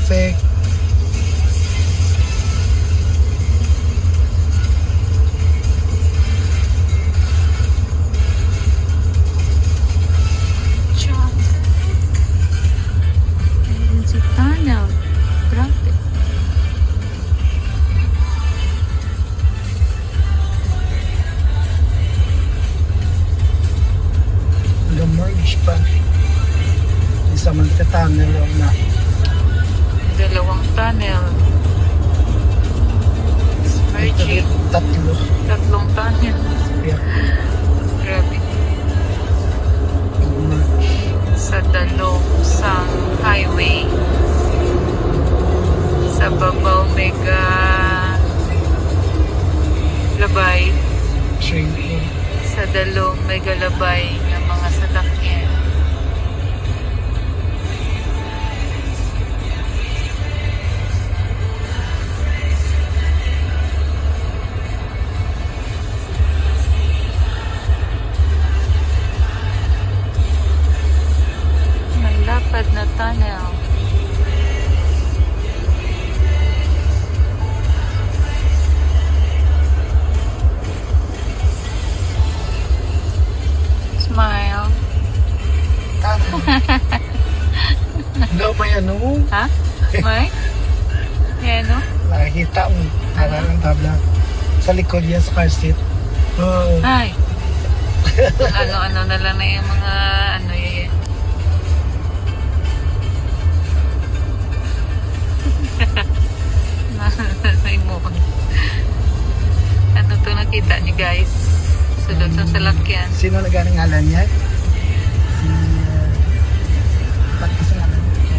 traffic. Sa tunnel. Grabe. Nag-merge pa. Isa man ka tunnel na. Dalawang tunnel. Merging. Tatlo. Tatlong tunnel. Yeah. Grabe. Merge. Sa dalong sang highway. Sa babaw mega labay. Train. Sa dalong mega labay ng mga sasakyan. Malapad na tunnel. Smile. Tunnel. No, may ano. Ha? May? Yan, no? Nakikita mo. Parang tabla. Sa likod yan sa car seat. Oh. Ay. Ano-ano na lang na yung mga ano yun. May mohon. Ano to nakita niyo guys? Sulod sa salakyan. Sino na galing ngalan niya? Si... ba't kasi ngalan niya?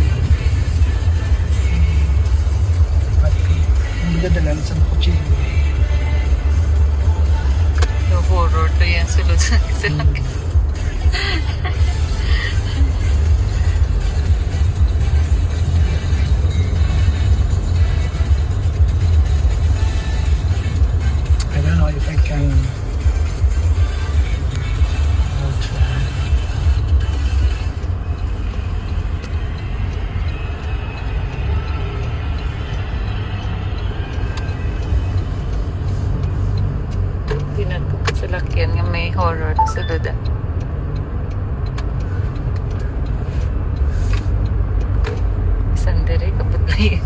Ba't ko? Ang magdadala sa kuchilyo. Yung horror to yan. Sulod sa salakyan. I don't know if I can... I'll try. Pinagpapit sa lakyan nga may horror na sulod ah. Sandere kapag layo.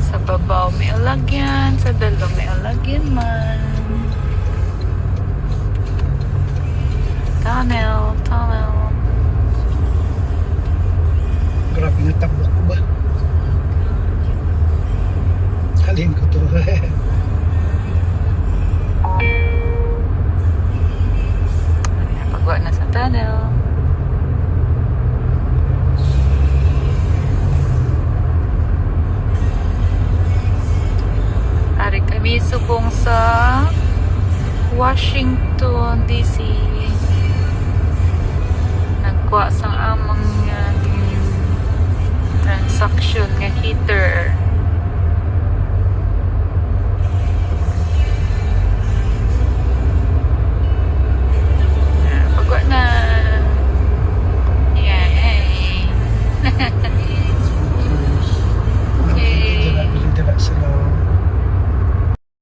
Sa babaw may alagyan, sa dalo may alagyan man. Tunnel, tunnel. Grabe na tabok ko ba? Halin ko to. Pagwa na sa tunnel. Ari kami subong sa Washington DC. Nagkuha sang amang transaction nga heater.